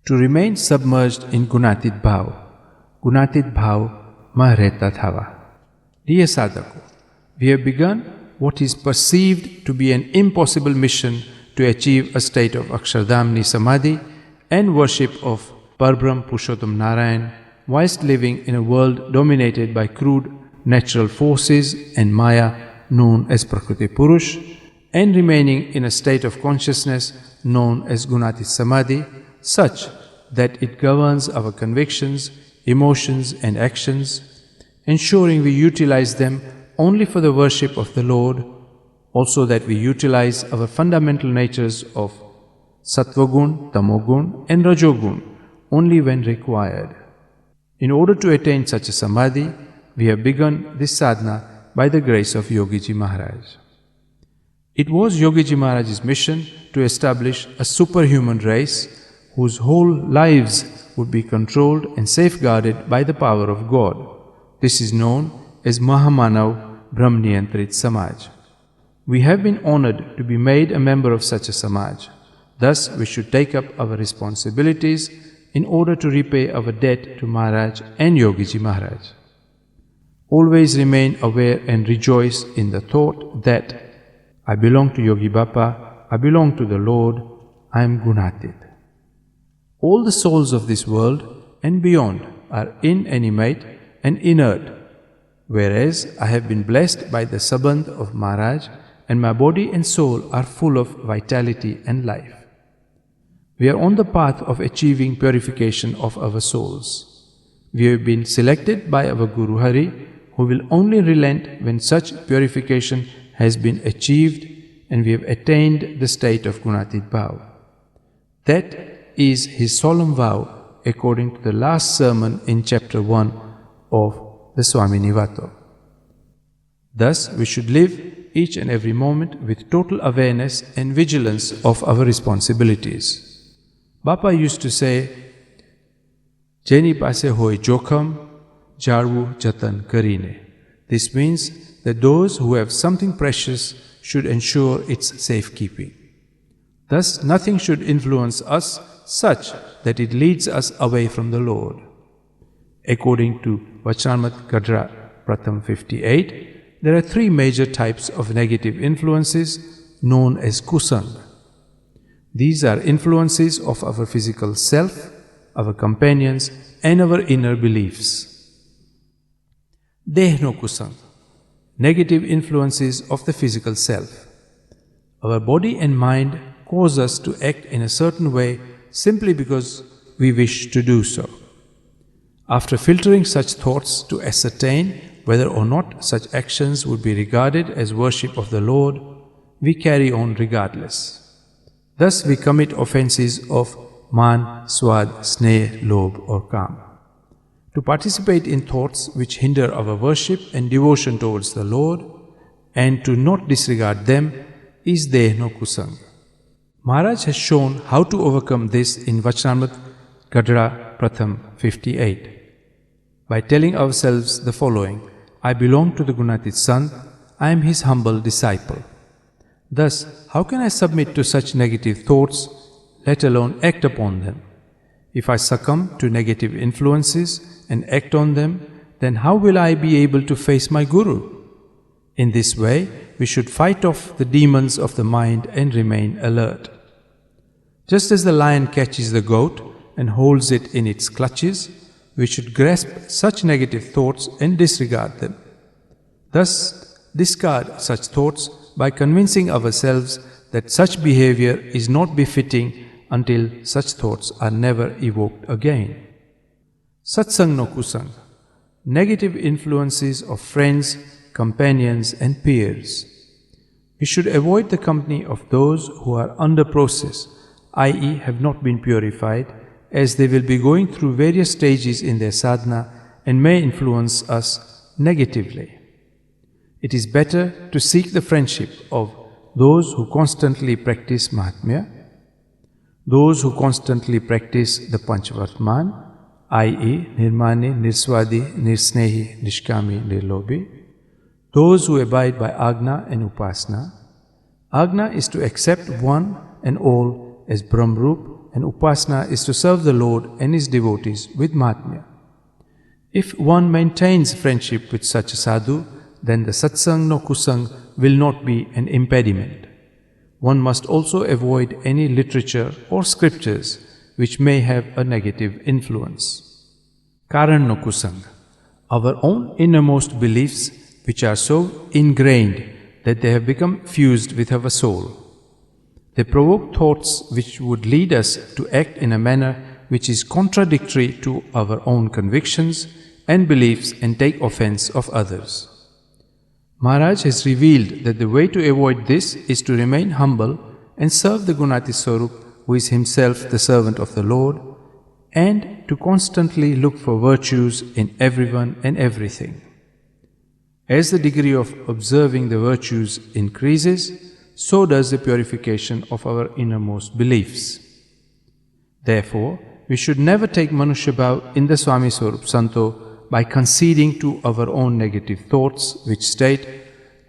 To remain submerged in Gunatit Bhav mah rehta thava. Dear Sadhako, we have begun what is perceived to be an impossible mission to achieve a state of Akshardhamni Samadhi and worship of Parbrahm Purushottam Narayan whilst living in a world dominated by crude natural forces and Maya known as Prakriti Purush, and remaining in a state of consciousness known as Gunatit Samadhi, such that it governs our convictions, emotions and actions, ensuring we utilize them only for the worship of the Lord, also that we utilize our fundamental natures of Sattvagun, Tamogun and Rajogun only when required. In order to attain such a Samadhi, we have begun this sadhana by the grace of Yogiji Maharaj. It was Yogiji Maharaj's mission to establish a superhuman race whose whole lives would be controlled and safeguarded by the power of God. This is known as Mahamanav Brahmaniyantrit Samaj. We have been honored to be made a member of such a Samaj. Thus, we should take up our responsibilities in order to repay our debt to Maharaj and Yogiji Maharaj. Always remain aware and rejoice in the thought that I belong to Yogi Bappa, I belong to the Lord, I am Gunatit. All the souls of this world and beyond are inanimate and inert, whereas I have been blessed by the Sabandh of Maharaj and my body and soul are full of vitality and life. We are on the path of achieving purification of our souls. We have been selected by our Guru Hari, who will only relent when such purification has been achieved and we have attained the state of Gunatit Bhav. That is his solemn vow according to the last sermon in chapter 1 of the Swamini Vato. Thus, we should live each and every moment with total awareness and vigilance of our responsibilities. Bappa used to say, Jeni pase hoy jokham, jarvu jatan karine. This means that those who have something precious should ensure its safekeeping. Thus, nothing should influence us such that it leads us away from the Lord. According to Vachanamrit Gadra Pratham 58, there are three major types of negative influences known as kusang. These are influences of our physical self, our companions and our inner beliefs. Dehno kusang, negative influences of the physical self. Our body and mind cause us to act in a certain way simply because we wish to do so. After filtering such thoughts to ascertain whether or not such actions would be regarded as worship of the Lord, we carry on regardless. Thus we commit offenses of man, swad, sneh, lobh or kam. To participate in thoughts which hinder our worship and devotion towards the Lord and to not disregard them is dehno kusang. Maharaj has shown how to overcome this in Vachanamrit Gadra Pratham 58 by telling ourselves the following: I belong to the Gunatit Sant, I am his humble disciple. Thus, how can I submit to such negative thoughts, let alone act upon them? If I succumb to negative influences and act on them, then how will I be able to face my Guru? In this way, we should fight off the demons of the mind and remain alert. Just as the lion catches the goat and holds it in its clutches, we should grasp such negative thoughts and disregard them. Thus, discard such thoughts by convincing ourselves that such behavior is not befitting until such thoughts are never evoked again. Satsang no kusang, negative influences of friends, companions and peers. We should avoid the company of those who are under process, i.e. have not been purified, as they will be going through various stages in their sadhana and may influence us negatively. It is better to seek the friendship of those who constantly practice Mahatmya, those who constantly practice the Panchavartman, i.e. Nirmani, Nirswadi, Nirsnehi, Nishkami, Nirlobhi, those who abide by Agna and Upasana. Agna is to accept one and all as Brahmrup and upasana is to serve the Lord and His devotees with Mahatmya. If one maintains friendship with such a sadhu, then the satsang no kusang will not be an impediment. One must also avoid any literature or scriptures which may have a negative influence. Karan no kusang, our own innermost beliefs which are so ingrained that they have become fused with our soul. They provoke thoughts which would lead us to act in a manner which is contradictory to our own convictions and beliefs and take offense of others. Maharaj has revealed that the way to avoid this is to remain humble and serve the Gunati Swarup, who is himself the servant of the Lord, and to constantly look for virtues in everyone and everything. As the degree of observing the virtues increases, so does the purification of our innermost beliefs. Therefore, we should never take Manusya Bhav in the Swami Swarup Santo by conceding to our own negative thoughts which state,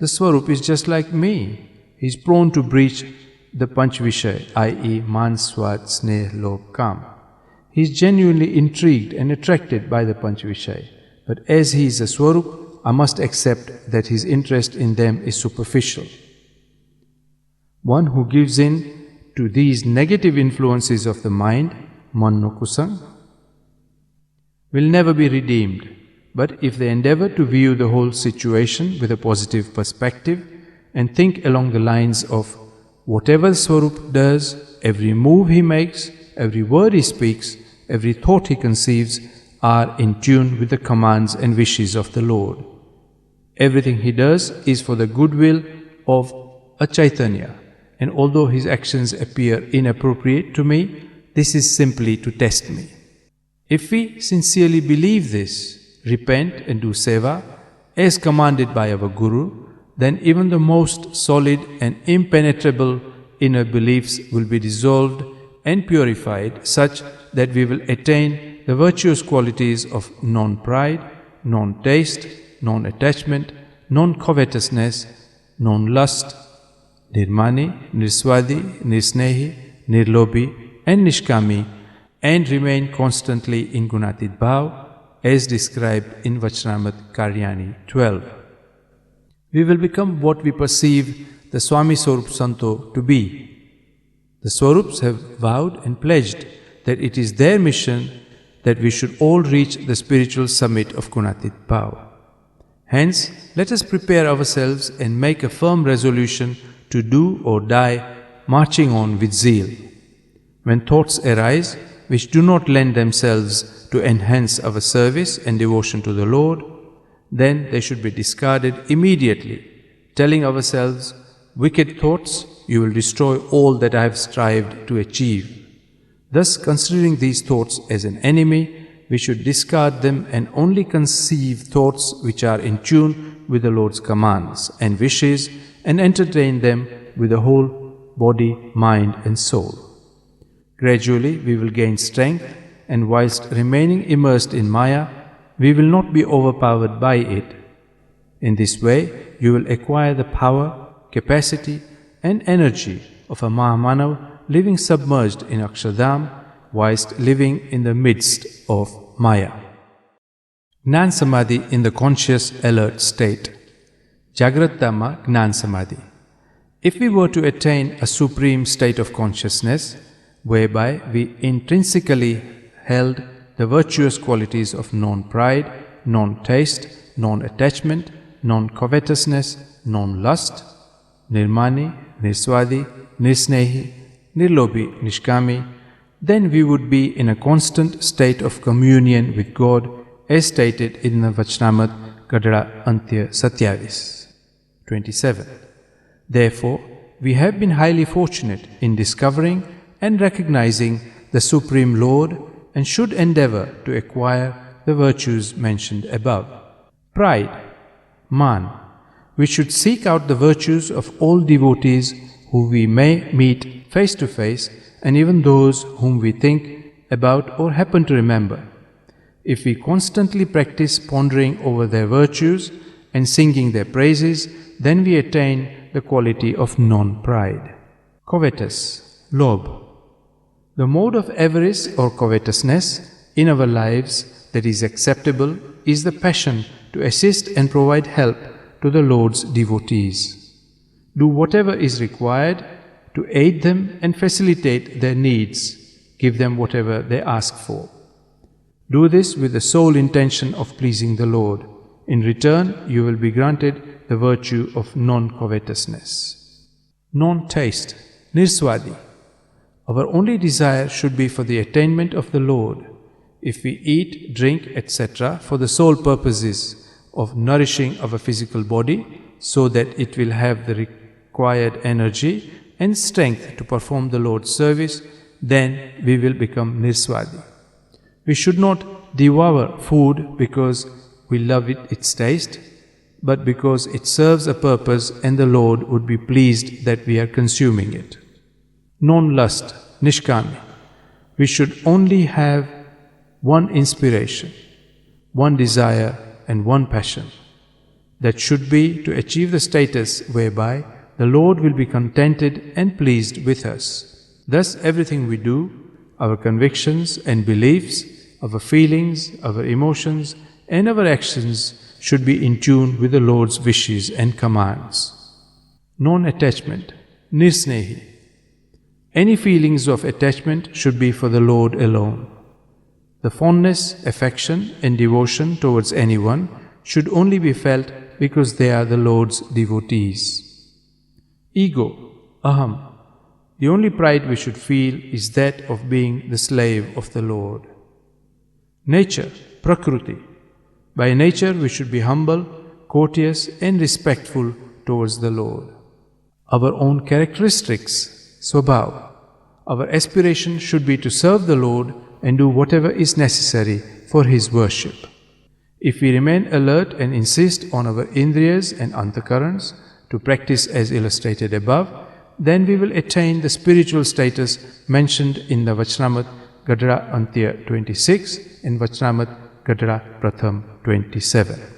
the Swarup is just like me. He is prone to breach the Panch Vishay, i.e. Man, Swat, Sneh, Lobh, Kam. He is genuinely intrigued and attracted by the Panch Vishay, but as he is a Swarup, I must accept that his interest in them is superficial. One who gives in to these negative influences of the mind, man no kusang, will never be redeemed. But if they endeavor to view the whole situation with a positive perspective and think along the lines of whatever the Swarup does, every move he makes, every word he speaks, every thought he conceives are in tune with the commands and wishes of the Lord. Everything he does is for the goodwill of a Chaitanya. And although his actions appear inappropriate to me, this is simply to test me. If we sincerely believe this, repent and do seva, as commanded by our Guru, then even the most solid and impenetrable inner beliefs will be dissolved and purified such that we will attain the virtuous qualities of non-pride, non-taste, non-attachment, non-covetousness, non-lust, Nirmani, Nirswadi, Nirsnehi, Nirlobhi and Nishkami, and remain constantly in Gunatit Bhav as described in Vachnamat Karyani 12. We will become what we perceive the Swami Swarup Santo to be. The Swarups have vowed and pledged that it is their mission that we should all reach the spiritual summit of Gunatit Bhav. Hence, let us prepare ourselves and make a firm resolution to do or die, marching on with zeal. When thoughts arise which do not lend themselves to enhance our service and devotion to the Lord, then they should be discarded immediately, telling ourselves, wicked thoughts, you will destroy all that I have strived to achieve. Thus, considering these thoughts as an enemy, we should discard them and only conceive thoughts which are in tune with the Lord's commands and wishes, and entertain them with the whole body, mind and soul. Gradually we will gain strength, and whilst remaining immersed in Maya, we will not be overpowered by it. In this way, you will acquire the power, capacity and energy of a Mahamanav living submerged in Akshardham, whilst living in the midst of Maya. Gnan Samadhi in the conscious alert state. Jagrat Dhamma Gnan Samadhi. If we were to attain a supreme state of consciousness, whereby we intrinsically held the virtuous qualities of non-pride, non-taste, non-attachment, non-covetousness, non-lust, Nirmani, Nirswadi, Nirsnehi, Nirlobhi, Nishkami, then we would be in a constant state of communion with God as stated in the Vachnamat Gadara Antya Satyavis. 27. Therefore, we have been highly fortunate in discovering and recognizing the Supreme Lord and should endeavor to acquire the virtues mentioned above. Pride, Man. We should seek out the virtues of all devotees who we may meet face to face and even those whom we think about or happen to remember. If we constantly practice pondering over their virtues and singing their praises, then we attain the quality of non-pride. Covetous, Lobh. The mode of avarice or covetousness in our lives that is acceptable is the passion to assist and provide help to the Lord's devotees. Do whatever is required to aid them and facilitate their needs. Give them whatever they ask for. Do this with the sole intention of pleasing the Lord. In return, you will be granted the virtue of non-covetousness. Non-taste, nirswadi. Our only desire should be for the attainment of the Lord. If we eat, drink, etc. for the sole purposes of nourishing our physical body so that it will have the required energy and strength to perform the Lord's service, then we will become nirswadi. We should not devour food because we love its taste, but because it serves a purpose and the Lord would be pleased that we are consuming it. Non-lust, nishkami. We should only have one inspiration, one desire and one passion. That should be to achieve the status whereby the Lord will be contented and pleased with us. Thus everything we do, our convictions and beliefs, our feelings, our emotions and our actions should be in tune with the Lord's wishes and commands. Non-attachment, nirsnehi. Any feelings of attachment should be for the Lord alone. The fondness, affection and devotion towards anyone should only be felt because they are the Lord's devotees. Ego, aham. The only pride we should feel is that of being the slave of the Lord. Nature, prakruti. By nature we should be humble, courteous and respectful towards the Lord. Our own characteristics, swabhav. Our aspiration should be to serve the Lord and do whatever is necessary for His worship. If we remain alert and insist on our indriyas and antakarans to practice as illustrated above, then we will attain the spiritual status mentioned in the Vachnamat Gadara Antya 26 and Vachnamat Gadara Pratham 27.